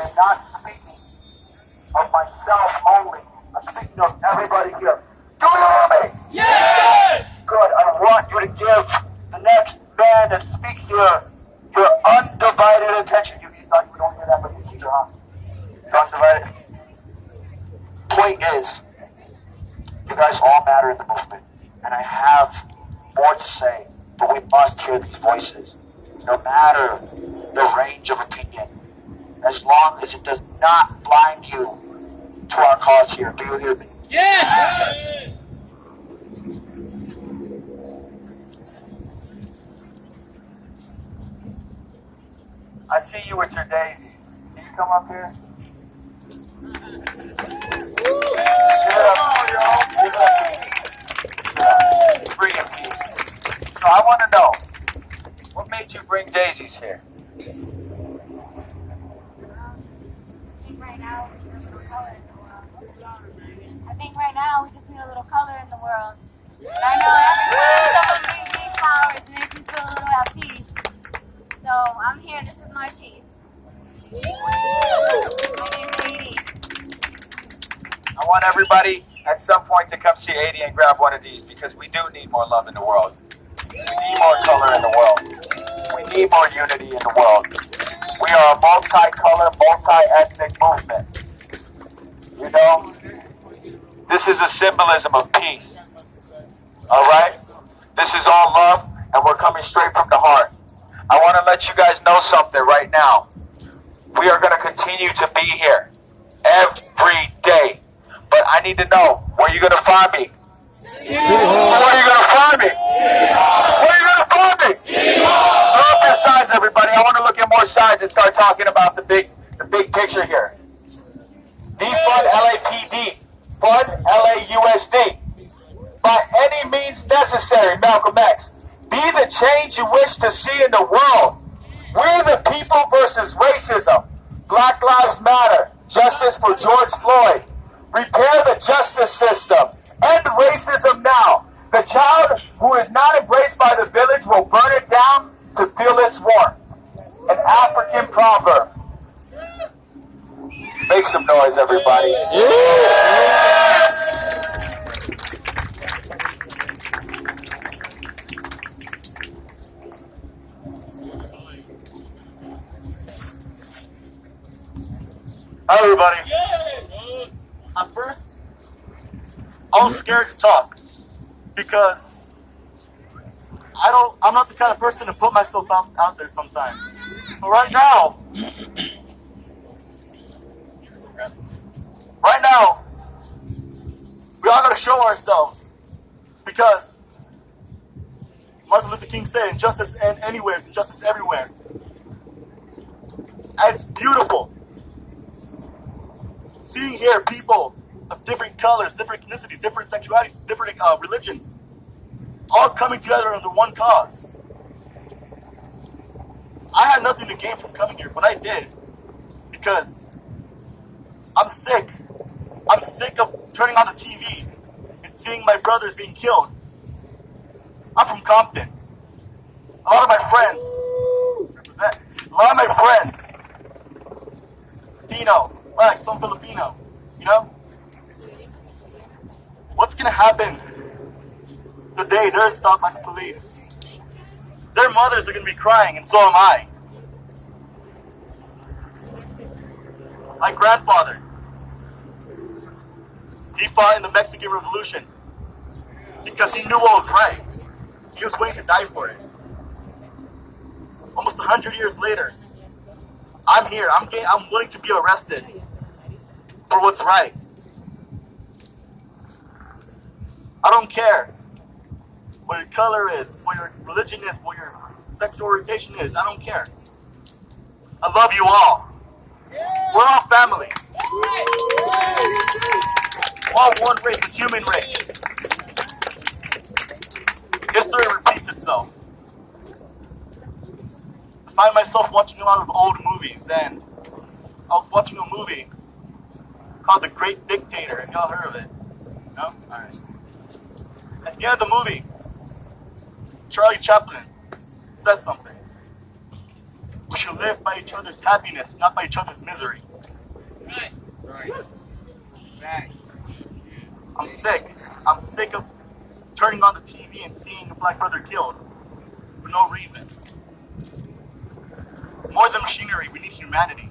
am not speaking of myself only. I'm speaking of everybody here. Do you hear me? Yes! Good. I want you to give the next man that speaks here your undivided attention. You thought you don't hear that from your teacher, huh? Your undivided. Point is, you guys all matter in the movement, and I have more to say, but we must hear these voices, no matter the range of opinion, as long as it does not blind you to our cause here. Do you hear me? Yes! I see you with your daisies. Can you come up here? Free and peace. So I want to know, what made you bring daisies here? I think right now we just need a little color in the world. I think right now we just need a little color in the world. And I know every time someone brings me flowers, it makes me feel a little at peace. So I'm here, this is my piece. My name's 80. I want everybody at some point to come see 80 and grab one of these, because we do need more love in the world. We need more color in the world. We need more unity in the world. We are a multi-color, multi-ethnic movement. You know? This is a symbolism of peace. Alright? This is all love, and we're coming straight from the heart. I want to let you guys know something right now. We are going to continue to be here every day. But I need to know, where are you going to find me? Where are you going to find me? Where are you going to find me? Throw up your signs, everybody. I want to look at more signs and start talking about the big picture here. Defund LAPD. Fund LAUSD. By any means necessary, Malcolm X. Be the change you wish to see in the world. We the people versus racism. Black Lives Matter. Justice for George Floyd. Repair the justice system. End racism now. The child who is not embraced by the village will burn it down to feel its warmth. An African proverb. Make some noise, everybody. Hi, everybody. At first, I was scared to talk because I'm not the kind of person to put myself out there sometimes. But right now, we all got to show ourselves, because Martin Luther King said, injustice anywhere is injustice everywhere. And it's beautiful seeing here people of different colors, different ethnicities, different sexualities, different religions, all coming together under one cause. I had nothing to gain from coming here, but I did, because I'm sick. I'm sick of turning on the TV and seeing my brothers being killed. I'm from Compton. A lot of my friends, Latino, Black, some Filipino, you know? What's gonna happen the day they're stopped by the police? Their mothers are gonna be crying, and so am I. My grandfather, he fought in the Mexican Revolution because he knew what was right. He was willing to die for it. Almost 100 years later, I'm here. I'm willing to be arrested for what's right. I don't care what your color is, what your religion is, what your sexual orientation is. I don't care. I love you all. We're all family. We're all one race, the human race. History repeats itself. I find myself watching a lot of old movies, and I was watching a movie called The Great Dictator. Have y'all heard of it? No? Alright. At the end of the movie, Charlie Chaplin says something. We should live by each other's happiness, not by each other's misery. Right. Right. I'm sick. I'm sick of turning on the TV and seeing a black brother killed for no reason. More than machinery, we need humanity.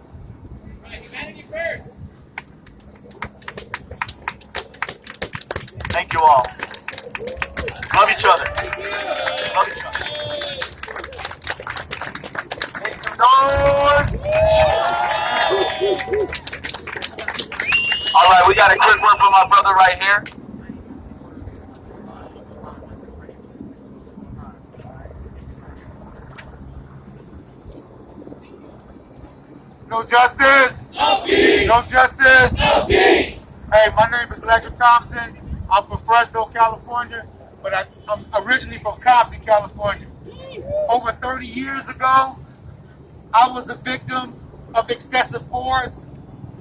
Right. Humanity first. Thank you all. Love each other. Love each other. Make some noise. All right, we got a quick word from my brother right here. No justice. No peace. No justice. No peace. Hey, my name is Ledger Thompson. I'm from Fresno, California, but I'm originally from Compton, California. Over 30 years ago, I was a victim of excessive force.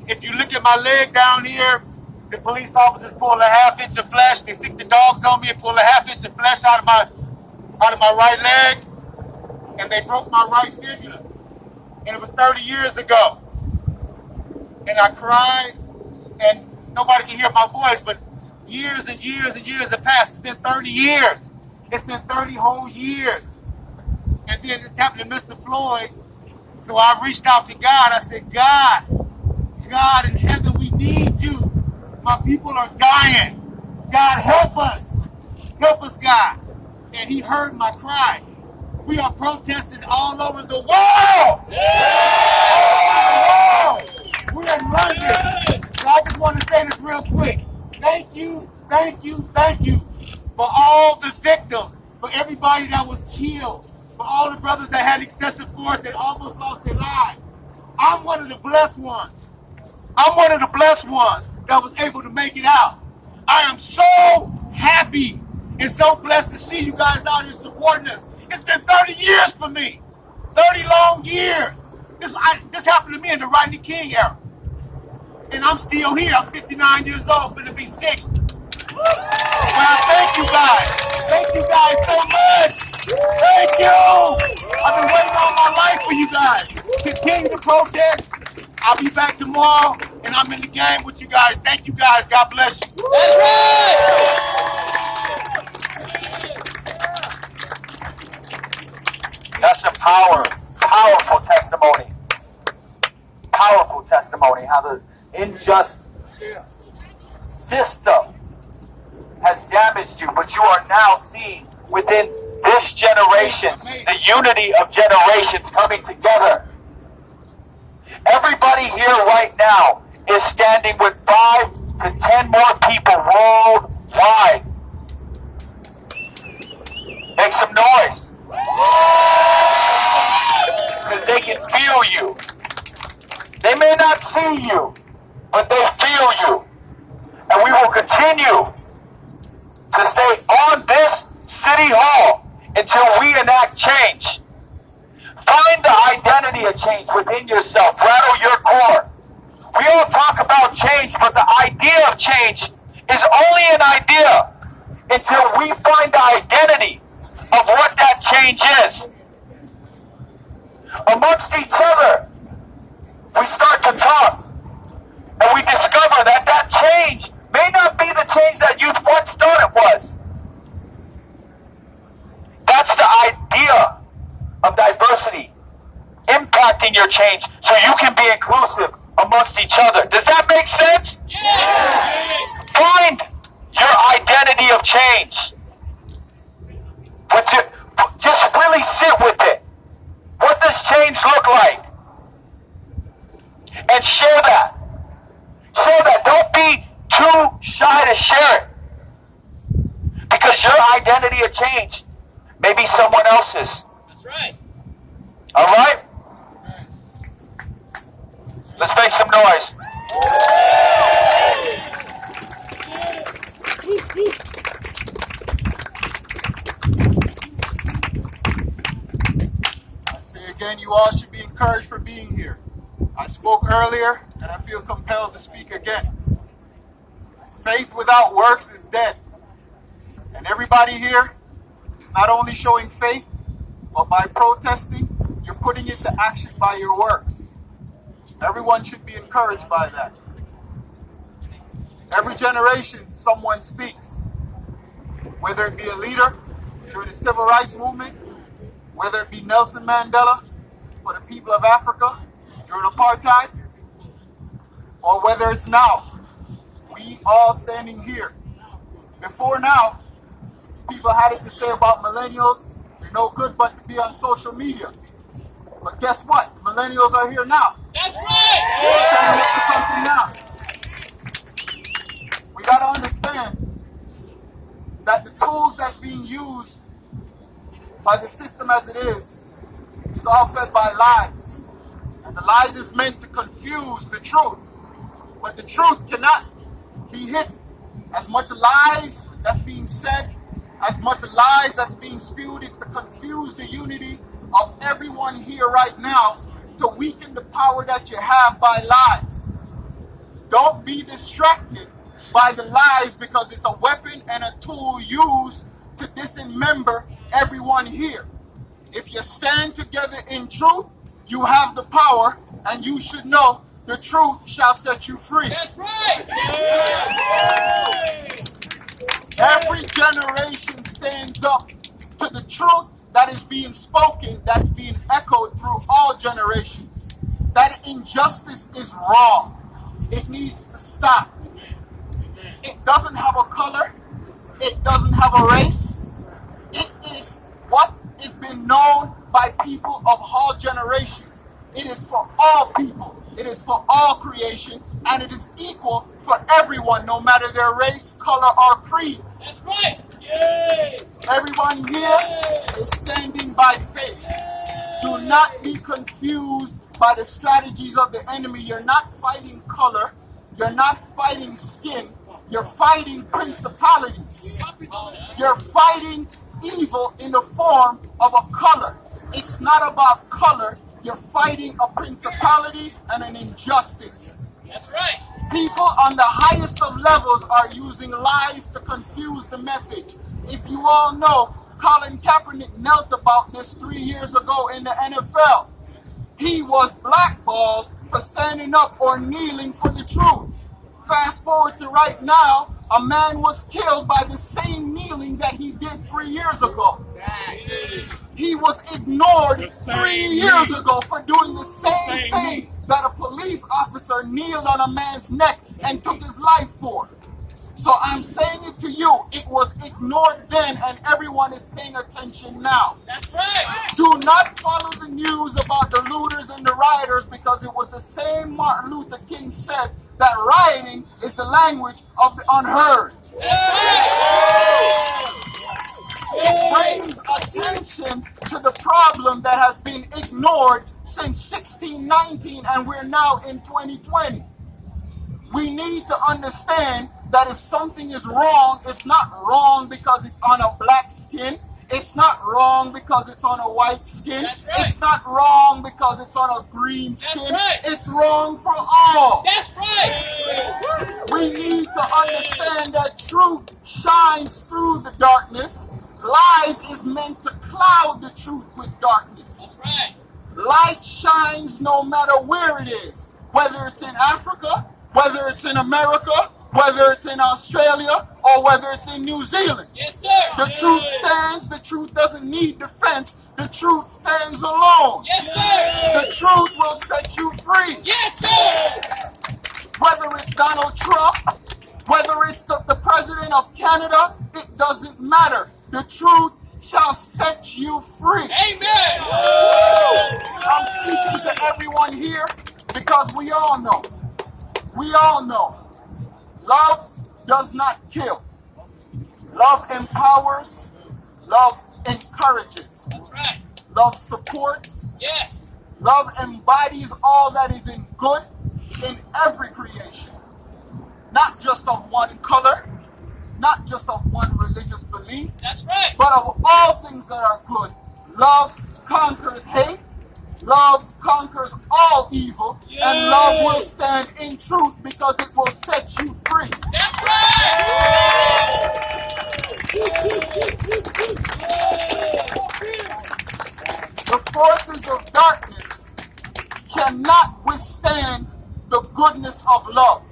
If you look at my leg down here, the police officers pull a half-inch of flesh. They stick the dogs on me and pull a half-inch of flesh out of my right leg, and they broke my right fibula. And it was 30 years ago. And I cried, and nobody can hear my voice, but years and years and years have passed. It's been 30 years. It's been 30 whole years. And then this happened to Mr. Floyd. So I reached out to God. I said, God in heaven, we need you. My people are dying. God, help us. Help us, God. And he heard my cry. We are protesting all over the world. All over the world. We're in London. So I just want to say this real quick. Thank you for all the victims, for everybody that was killed, for all the brothers that had excessive force that almost lost their lives. I'm one of the blessed ones. I'm one of the blessed ones that was able to make it out. I am so happy and so blessed to see you guys out here supporting us. It's been 30 years for me. 30 long years. This happened to me in the Rodney King era. And I'm still here. I'm 59 years old, finna be 60. Well, thank you guys. Thank you guys so much. Thank you. I've been waiting all my life for you guys. Continue to protest. I'll be back tomorrow, and I'm in the game with you guys. Thank you guys. God bless you. That's right. That's a powerful testimony. Powerful testimony. How the unjust system has damaged you, but you are now seeing within this generation the unity of generations coming together. Everybody here right now is standing with 5 to 10 more people worldwide. Make some noise. Because they can feel you. They may not see you, but they feel you. And we will continue to stay on this city hall until we enact change. Find the identity of change within yourself. Rattle your core. We all talk about change, but the idea of change is only an idea until we find the identity of what that change is. Amongst each other, we start to talk, and we discover that that change may not be the change that you once thought it was. That's the idea of diversity, impacting your change so you can be inclusive amongst each other. Does that make sense? Yes. Find your identity of change. Just really sit with it. What does change look like? And share that. Share that. Don't be too shy to share it. Because your identity of change may be someone else's. That's right. All right? Let's make some noise. I say again, you all should be encouraged for being here. I spoke earlier, and I feel compelled to speak again. Faith without works is dead. And everybody here is not only showing faith, but by protesting, You're putting it to action by your works. Everyone should be encouraged by that. Every generation, someone speaks. Whether it be a leader during the civil rights movement, whether it be Nelson Mandela for the people of Africa during apartheid, or whether it's now, we all standing here. Before now, people had it to say about millennials, they're no good but to be on social media. But guess what? Millennials are here now. That's right. We're standing up for something now. We got to understand that the tools that's being used by the system as it is, it's all fed by lies. And the lies is meant to confuse the truth. But the truth cannot be hidden. As much lies that's being said, as much lies that's being spewed is to confuse the unity of everyone here right now, to weaken the power that you have by lies. Don't be distracted by the lies, because it's a weapon and a tool used to dismember everyone here. If you stand together in truth, you have the power, and you should know the truth shall set you free. That's right. Every generation stands up to the truth that is being spoken, that's being echoed through all generations. That injustice is wrong. It needs to stop. It doesn't have a color. It doesn't have a race. It is what has been known by people of all generations. It is for all people. It is for all creation, and it is equal for everyone, no matter their race, color, or creed. That's right. Yes. Everyone here is standing by faith. Do not be confused by the strategies of the enemy. You're not fighting color. You're not fighting skin. You're fighting principalities. You're fighting evil in the form of a color. It's not about color. You're fighting a principality and an injustice. That's right. People on the highest of levels are using lies to confuse the message. If you all know, Colin Kaepernick knelt about this 3 years ago in the NFL. He was blackballed for standing up or kneeling for the truth. Fast forward to right now, a man was killed by the same kneeling that he did 3 years ago. He was ignored 3 years ago for doing the same thing that a police officer kneeled on a man's neck and took his life for. So I'm saying it to you, it was ignored then, and everyone is paying attention now. That's right. Do not follow the news about the looters and the rioters, because it was the same Martin Luther King said that rioting is the language of the unheard. It brings attention to the problem that has been ignored since 1619, and we're now in 2020. We need to understand that if something is wrong, it's not wrong because it's on a black skin. It's not wrong because it's on a white skin. That's right. It's not wrong because it's on a green skin. That's right. It's wrong for all. That's right. We need to understand that truth shines through the darkness. Lies is meant to cloud the truth with darkness. That's right. Light shines no matter where it is, whether it's in Africa, whether it's in America, whether it's in Australia, or whether it's in New Zealand. Yes, sir. The truth stands. The truth doesn't need defense. The truth stands alone. Yes, sir. The truth will set you free. Yes, sir. Whether it's Donald Trump, whether it's the president of Canada, it doesn't matter. The truth shall set you free. Amen. I'm speaking to everyone here because we all know. Love does not kill. Love empowers. Love encourages. That's right. Love supports. Yes. Love embodies all that is in good in every creation. Not just of one color, not just of one religious belief, That's right. but of all things that are good. Love conquers hate. Love conquers all evil, and love will stand in truth because it will set you free. That's right. The forces of darkness cannot withstand the goodness of love.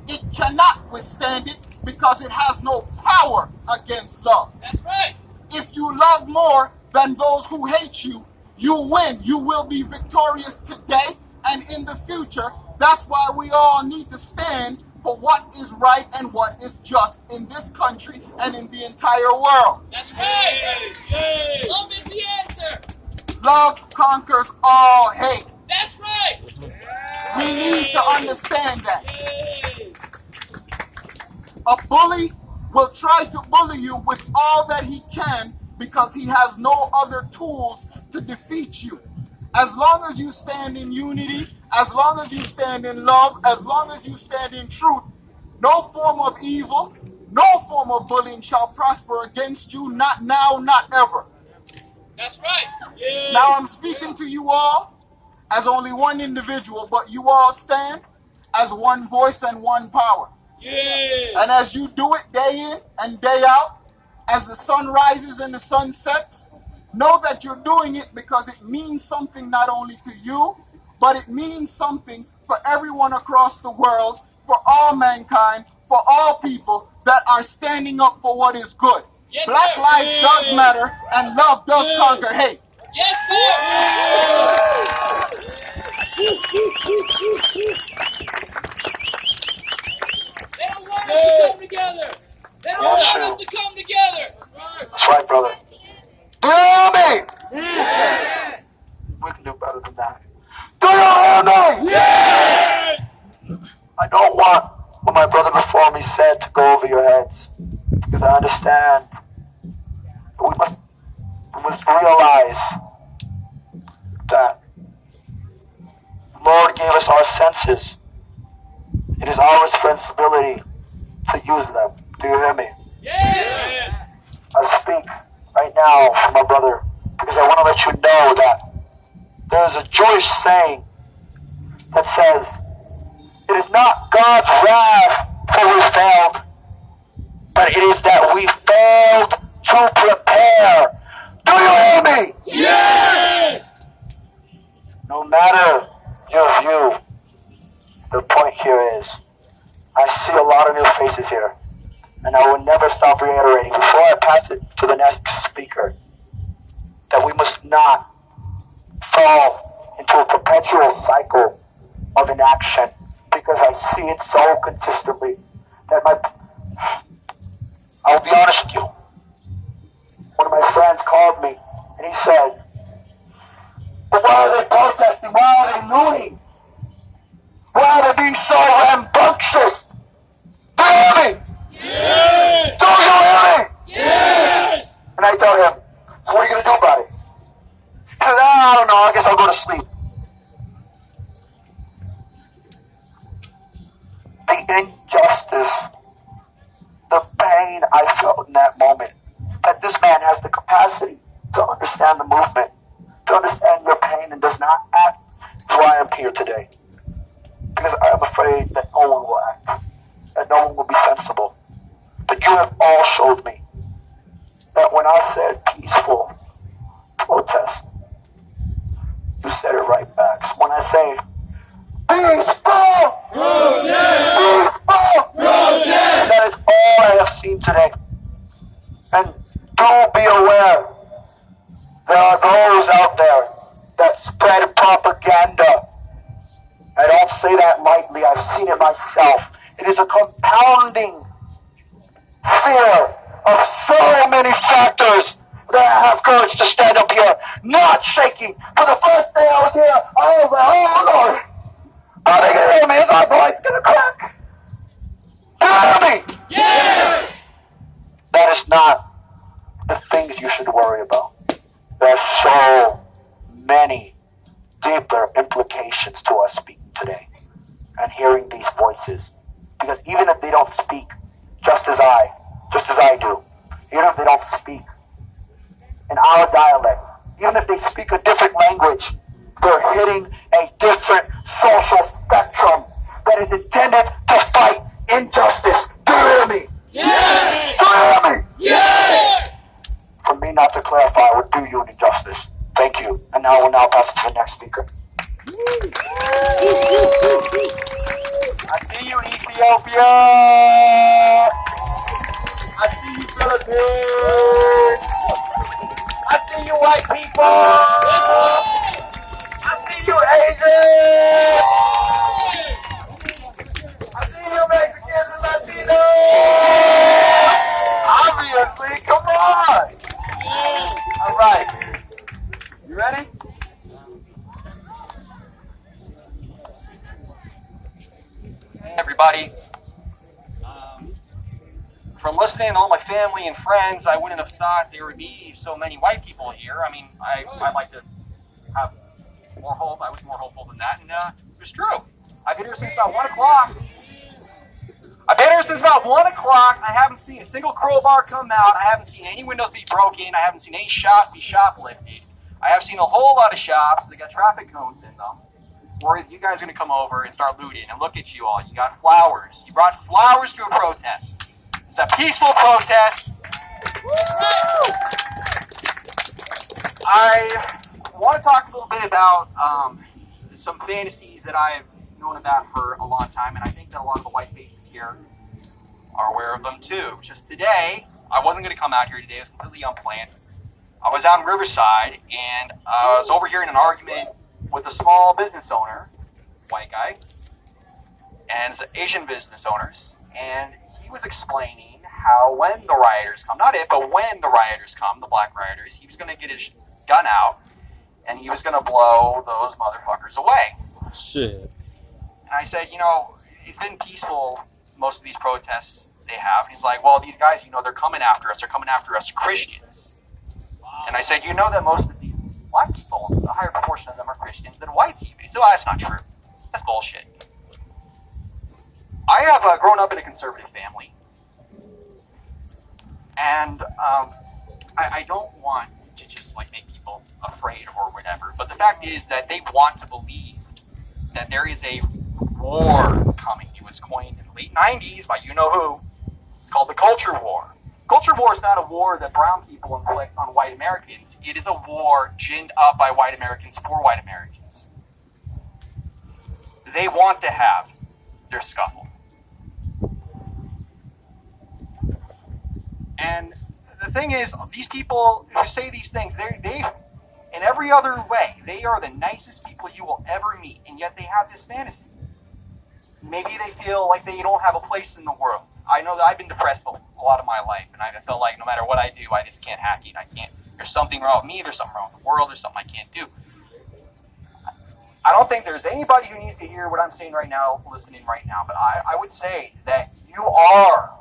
It cannot withstand it because it has no power against love. That's right. If you love more than those who hate you, you win. You will be victorious today and in the future. That's why we all need to stand for what is right and what is just in this country and in the entire world. That's right. Love is the answer. Love conquers all hate. That's right. We need to understand that. A bully will try to bully you with all that he can because he has no other tools to defeat you. As long as you stand in unity, as long as you stand in love, as long as you stand in truth, no form of evil, no form of bullying shall prosper against you, not now, not ever. That's right. Now I'm speaking to you all as only one individual, but you all stand as one voice and one power. And as you do it day in and day out, as the sun rises and the sun sets, know that you're doing it because it means something not only to you, but it means something for everyone across the world, for all mankind, for all people that are standing up for what is good. Yes, Black sir. life does matter and love does conquer hate. Yes, sir. They don't want us to come together. They don't want us to come together. That's right, brother. Do you hear me? Yes. We can do better than that. Do you hear me? Yes. I don't want what my brother before me said to go over your heads, because I understand. We must realize that the Lord gave us our senses. It is our responsibility to use them. Do you hear me? Yes. I speak right now for my brother because I want to let you know that there's a Jewish saying that says, it is not God's wrath for we failed, but it is that we failed to prepare. Do you hear me? Yes. No matter your view, the point here is, I see a lot of new faces here, and I will never stop reiterating before I pass it to the next speaker that we must not fall into a perpetual cycle of inaction, because I see it so consistently that I'll be honest with you. One of my friends called me and he said, but why are they protesting? Why are they looting? Why are they being so rambunctious? Do you hear me? Yes. Do you hear me? Yes. And I tell him, so what are you going to do about it? He says, I don't know, I guess I'll go to sleep. The injustice, the pain I felt in that moment, that this man has the capacity to understand the movement, to understand your pain and does not act, is why I'm here today. Because I am afraid that no one will act, that no one will be sensible. But you have all showed me that when I said peaceful protest, you said it right back. So when I say peaceful protest, peaceful protest, that is all I have seen today. And do be aware, there are those out there that spread propaganda. I don't say that lightly, I've seen it myself. It is a compounding fear of so many factors that I have courage to stand up here, not shaking. For the first day I was here, I was like, oh Lord, are they gonna hear me? Is my voice gonna crack? Do you hear me? Yes. That is not the things you should worry about. There are so many deeper implications to us speaking today and hearing these voices. Because even if they don't speak just as I do, even if they don't speak in our dialect, even if they speak a different language, they're hitting a different social spectrum that is intended to fight injustice. Do you hear me? Yes. Do you hear me? Yes. For me not to clarify would do you an injustice. Thank you. And now I will now pass it to the next speaker. I see you, Ethiopia. I see you, Philippines. I see you, white people. I see you, Asians. I see you, Mexicans and Latinos. Obviously, come on. All right. You ready? Hey, everybody. From listening to all my family and friends, I wouldn't have thought there would be so many white people here. I mean, I'd like to have more hope. I was more hopeful than that, and it was true. I've been here since about 1 o'clock. I haven't seen a single crowbar come out. I haven't seen any windows be broken. I haven't seen any shops be shoplifted. I have seen a whole lot of shops that got traffic cones in them. Or you guys are going to come over and start looting. And look at you all. You got flowers. You brought flowers to a protest. It's a peaceful protest. I want to talk a little bit about some fantasies that I've known about for a long time, and I think that a lot of the white faces here are aware of them too. Just today, I wasn't going to come out here today. It was completely unplanned. I was out in Riverside, and I was overhearing an argument with a small business owner, white guy, and Asian business owners, and he was explaining how when the rioters come, not if, but when the rioters come, the black rioters, he was going to get his gun out, and he was going to blow those motherfuckers away. Shit. And I said, you know, it's been peaceful, most of these protests they have. And he's like, well, these guys, you know, they're coming after us. They're coming after us Christians. And I said, you know that most of these black people, a higher proportion of them are Christians than whites even. He said, well, that's not true. That's bullshit. I have grown up in a conservative family. And I don't want to just like make people afraid or whatever. But the fact is that they want to believe that there is a war coming. It was coined in the late 90s by you-know-who. It's called the culture war. Culture war is not a war that brown people inflict on white Americans. It is a war ginned up by white Americans for white Americans. They want to have their scuffle. And the thing is, these people who say these things, they in every other way, they are the nicest people you will ever meet, and yet they have this fantasy. Maybe they feel like they don't have a place in the world. I know that I've been depressed a lot of my life, and I felt like no matter what I do, I just can't hack it. I can't. There's something wrong with me. There's something wrong with the world. There's something I can't do. I don't think there's anybody who needs to hear what I'm saying right now, listening right now, but I would say that you are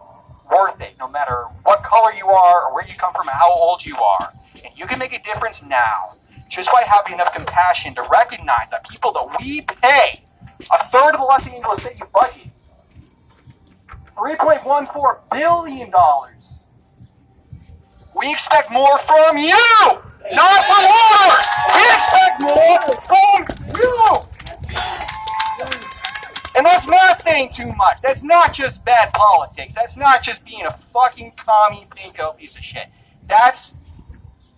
worth it, no matter what color you are or where you come from and how old you are. And you can make a difference now just by having enough compassion to recognize that people that we pay a third of the Los Angeles City budget, $3.14 billion. We expect more from you, not from ours. We expect more from you. And that's not saying too much. That's not just bad politics. That's not just being a fucking commie, pinko piece of shit. That's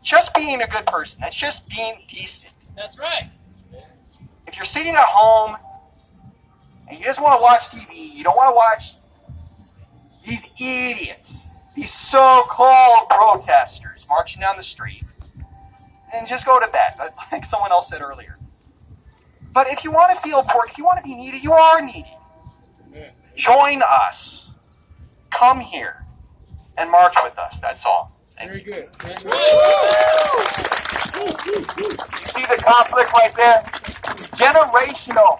just being a good person. That's just being decent. That's right. If you're sitting at home and you just want to watch TV, you don't want to watch these idiots, these so-called protesters marching down the street, then just go to bed, like someone else said earlier. But if you want to feel important, if you want to be needed, you are needed. Join us. Come here and march with us. That's all. Very good. You see the conflict right there? Generational.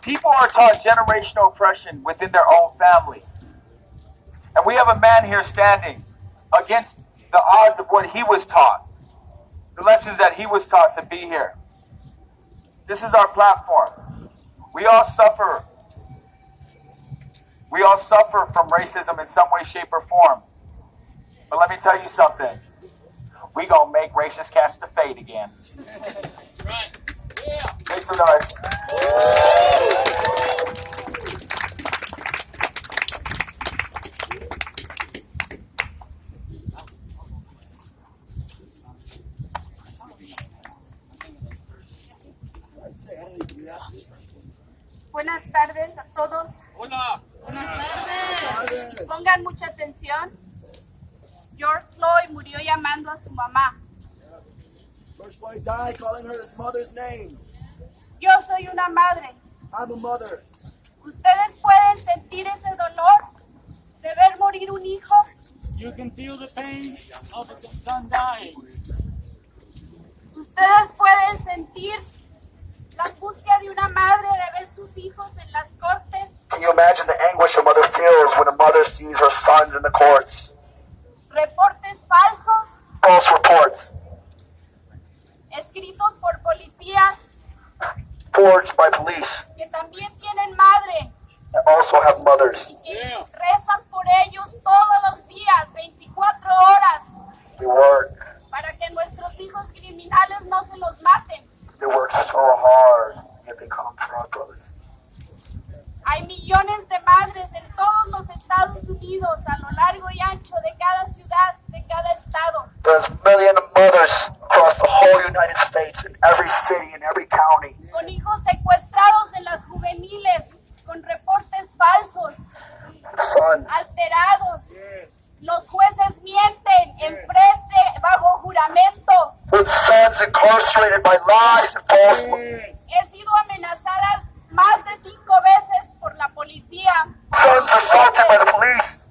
People are taught generational oppression within their own family. And we have a man here standing against the odds of what he was taught. The lessons that he was taught to be here. This is our platform. We all suffer. We all suffer from racism in some way, shape, or form. But let me tell you something. We gonna make racist cats to fade again. Right. Yeah. Make some noise. Buenas tardes a todos. Hola. Pongan mucha atención. George Floyd murió llamando a su mamá. George Floyd died calling her his mother's name. Yo soy una madre. I'm a mother. ¿Ustedes pueden sentir ese dolor de ver morir un hijo? You can feel the pain of the son dying. ¿Ustedes pueden sentir la angustia de una madre de ver sus hijos en las cortes? Can you imagine the anguish a mother feels when a mother sees her sons in the courts? Reportes falsos, False reports, escritos por policías forged by police, que también tienen madre that also have mothers. y que rezan por ellos todos los días, 24 horas, They work. para que nuestros hijos criminales no se los maten. They work so hard, yet they come for our brothers. Hay millones de madres en todos los Estados Unidos, a lo largo y ancho de cada ciudad, de cada estado, There's millions of mothers across the whole United States, in every city, in every county, con hijos secuestrados en las juveniles, con reportes falsos, sons. alterados. Los jueces mienten enfrente, bajo juramento. With sons incarcerated by lies and falsehood. He sido amenazada más de 5 veces por la policía. Sons assaulted by the police.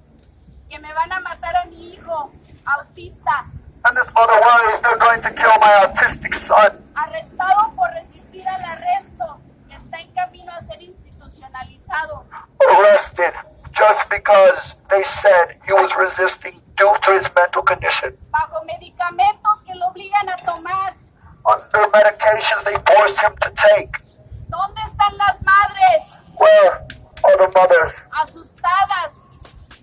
Que me van a matar a mi hijo autista, And this mother worries they're going to kill my autistic son. arrestado por resistir al arresto, que está en camino a ser institucionalizado. Arrested just because they said he was resisting due to his mental condition. Bajo medicamentos que lo obligan a tomar. Under medications they force him to take. ¿Dónde están las madres? Where are the mothers? Asustadas,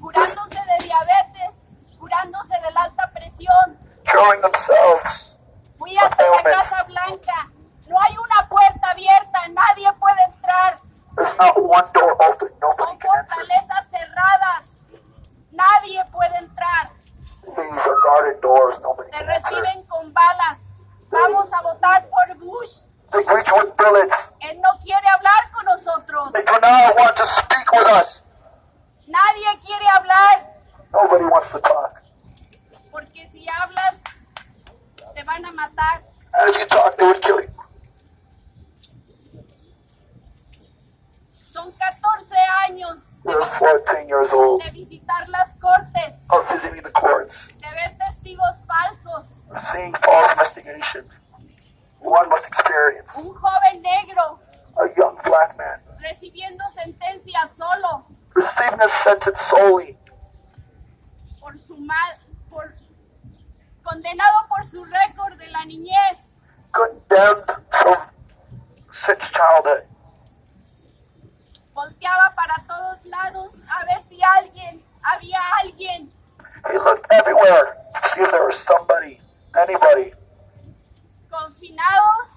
curándose de diabetes, curándose de la alta presión. Curing themselves. Fui hasta la Casa Blanca. No hay una puerta abierta, nadie puede entrar. There's not one door open. Nobody Son can enter. fortalezas cerradas. Nadie puede entrar. These are guarded doors. Nobody Te can enter. reciben con balas. Vamos a votar por Bush. They greet you with bullets. Él no quiere hablar con nosotros. They do not want to speak with us. Nadie quiere hablar. Nobody wants to talk. Porque si hablas, te van a matar. And if you talk, they would kill you. Son 14 años You're 14 years old. de visitar las cortes, Of visiting the courts. de ver testigos falsos. Of seeing false investigations. One must experience. Un joven negro A young black man recibiendo sentencia solo receiving a sentence solely por condenado por su récord de la niñez. condemned from since childhood. Volteaba para todos lados a ver si había alguien. He looked everywhere to see if there was somebody, anybody, Confinados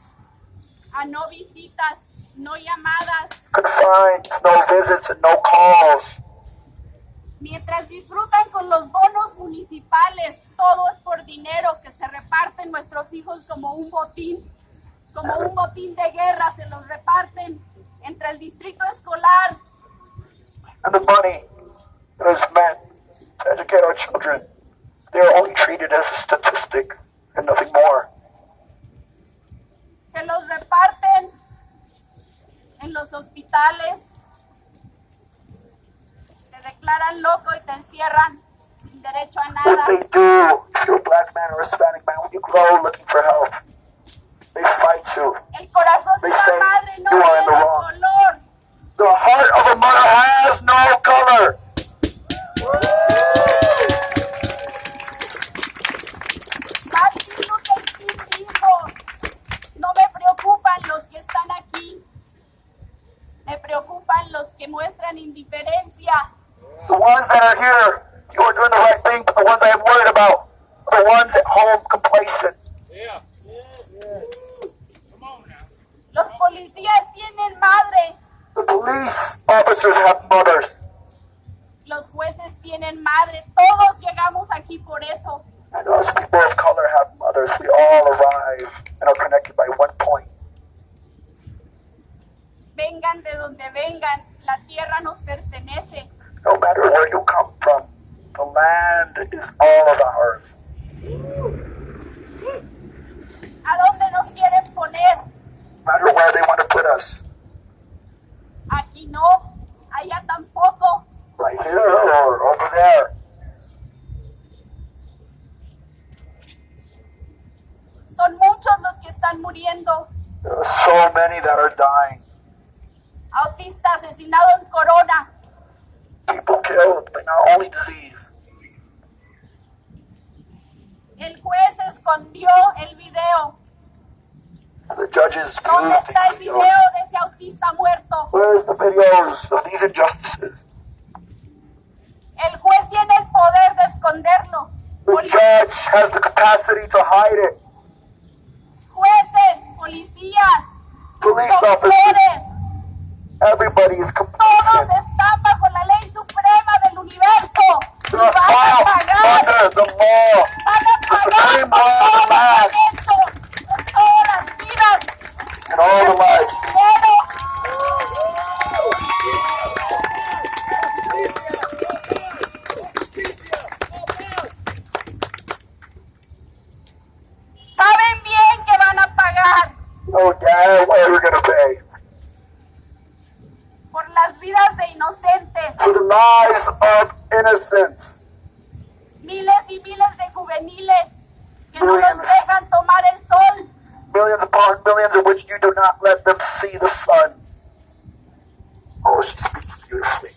a no visitas, no llamadas, confined, no visits and no calls. mientras disfrutan con los bonos municipales. Todo es por dinero que se reparten nuestros hijos como un botín de guerra. Se los reparten entre el distrito escolar, And the money that is meant to educate our children, they are only treated as a statistic and nothing more. se los reparten en los hospitales, te declaran loco y te encierran sin derecho a What nada. they do, if you're a black man or a Hispanic man, when you grow looking for help, they fight you. El corazón de They say una madre no you are in the tiene wrong. color. The heart of a mother has no color. Martin Luther King dijo, no me preocupan los que están aquí, me preocupan los que muestran indiferencia. The ones that are here, you are doing the right thing, but the ones I am worried about are the ones at home complacent. Yeah. Come on now. Los policías tienen madre, The police officers have mothers, los jueces tienen madre, todos llegamos aquí por eso. and us people of color have mothers. We all arrive and are connected by one point. Vengan de donde vengan, la tierra nos pertenece. No matter where you come from, the land is all of ours. ¿A dónde nos quieren poner? No matter where they want to put us. Aquí no, allá tampoco. Right here or over there. Son muchos los que están muriendo. There are so many that are dying. Autista asesinado en Corona. People killed by not only disease. El juez escondió el video. The judges ¿Dónde viewed está el these video videos. de ese autista muerto? Where's the videos of these injustices? El juez tiene el poder de esconderlo. The judge has the capacity to hide it. Jueces, policías, Police officers, doctores, everybody is todos complicit. están bajo la ley suprema del universo. Y They're van a all pagar, under the law, van a the pagar supreme por law of todo the lo land, que han hecho, por todas las vidas, and all the lives. dinero. Saben bien que van a pagar Oh, damn, what are we gonna pay? por las vidas de inocentes, For the lives of innocents. miles y miles de juveniles que no los dejan tomar el sol. Millions upon millions of which you do not let them see the sun. Oh, she speaks beautifully.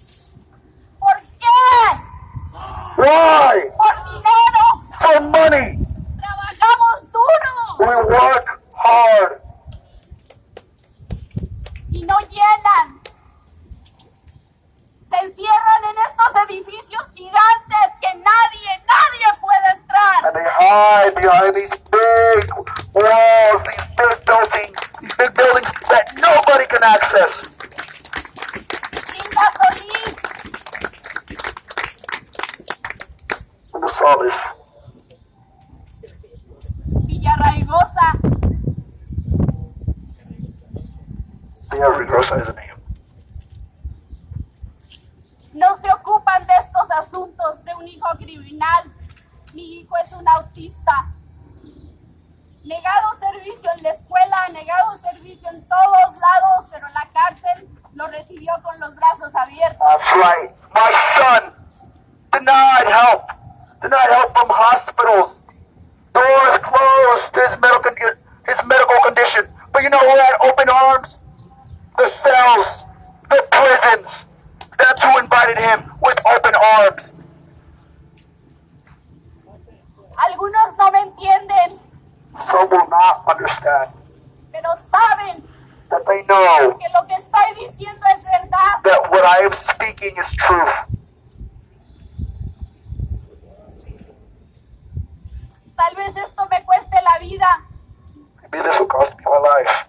¿Por qué? Why? Por dinero. For money. Trabajamos duro We work hard y no llenan. Se encierran en estos edificios gigantes que nadie puede entrar. and they hide behind these big walls, these big buildings that nobody can access. Linda Solís, And the Solis, Villarraigosa, every gross is a name. no se ocupan de estos asuntos de un hijo criminal. Mi hijo es un autista. Negado servicio en la escuela, negado servicio en todos lados, pero en la cárcel lo recibió con los brazos abiertos. That's right. My son denied help from hospitals. Doors closed to his medical condition. But you know who had open arms? The cells, the prisons. That's who invited him with open arms. Algunos no me entienden, Some will not understand pero saben that they know que lo que estoy diciendo es verdad. that what I am speaking is truth. Tal vez esto me cueste la vida, Maybe this will cost me my life.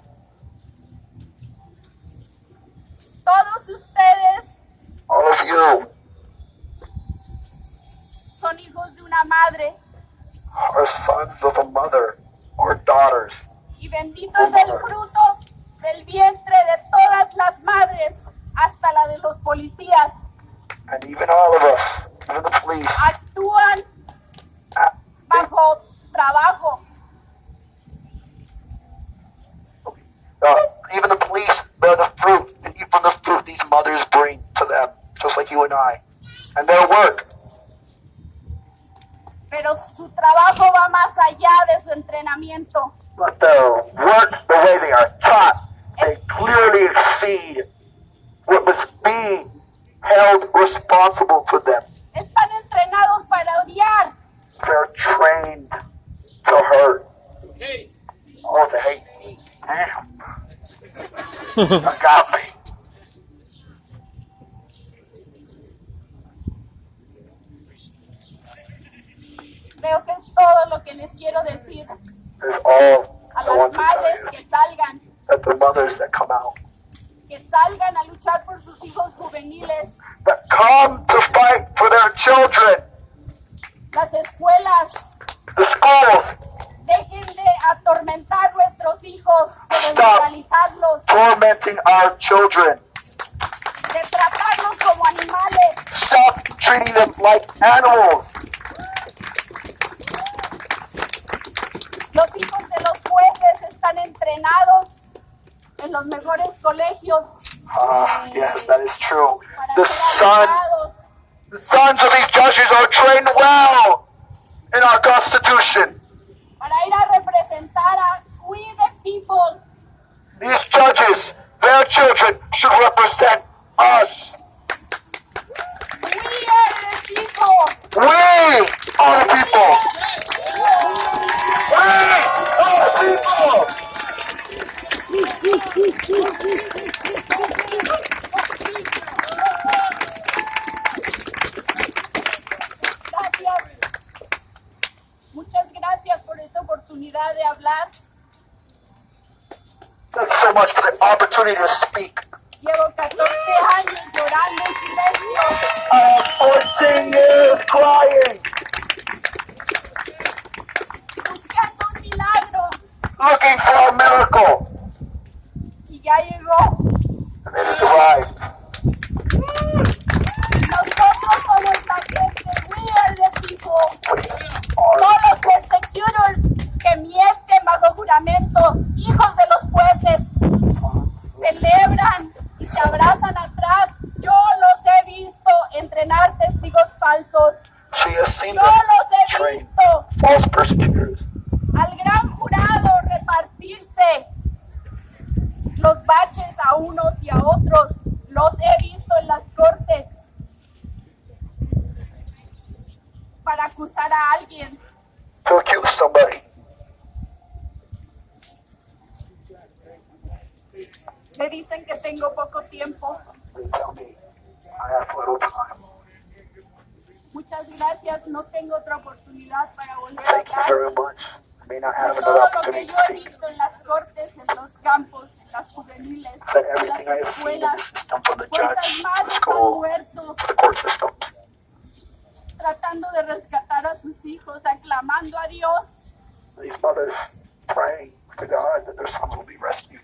todos ustedes All of you son hijos de una madre are sons of a mother or daughters. y bendito es el fruto del vientre de todas las madres, hasta la de los policías. And even all of us, even the police, Actúan bajo trabajo. even the police bear the fruit, and eat from the fruit these mothers bring to them, just like you and I. And their work, Pero su trabajo va más allá de su entrenamiento. but their work, the way they are taught, they clearly exceed what was being held responsible to them. Están entrenados para odiar. They're trained to hurt. Hey, Oh, to hate me. Damn. I got me. Creo que es todo lo que les quiero decir Is all a I las want to madres tell you. que salgan That the mothers that come out, a luchar por sus hijos juveniles. that come to fight for their children, Las escuelas, the schools, dejen de atormentar nuestros hijos, de Stop desmoralizarlos, tormenting our children. de tratarlos como animales. Stop treating them like animals. Los hijos de los jueces están entrenados en los mejores colegios Yes, that is true. para The ser abogados. sons of these judges are trained well in our Constitution. Para ir a representar a we the people. These judges, their children, should represent us. We are the people. We are the people. We are the people. Gracias. Muchas gracias por esta oportunidad de hablar. Thanks so much for the opportunity to speak. Llevo 14 años llorando en silencio. I have 14 years crying, Buscando un milagro. looking for a miracle, Y ya llegó. and it has arrived. Nosotros somos la gente. We are the people. Our No los persecutors que mienten bajo juramento. Hijos de los jueces. Celebran y se abrazan atrás. Yo los he visto entrenar testigos falsos. She has seen Yo them los he train visto false persecutors. al gran jurado repartirse los baches a unos y a otros. Los he visto en las cortes para acusar a alguien. To accuse somebody. Me dicen que tengo poco tiempo. They tell me I have little time. Muchas gracias. No tengo otra oportunidad para volver a Thank you hablar. very much. I may not have De another todo lo que opportunity yo to he speak. visto en las cortes, en los campos, en las juveniles, But en everything I las have seen in escuelas. the system, from the ¿Cuántas judge, the madres han school, muerto to the court system, tratando de rescatar a sus hijos, aclamando a Dios? these mothers praying to God that their sons will be rescued.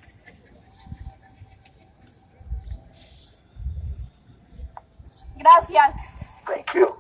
Gracias. Thank you.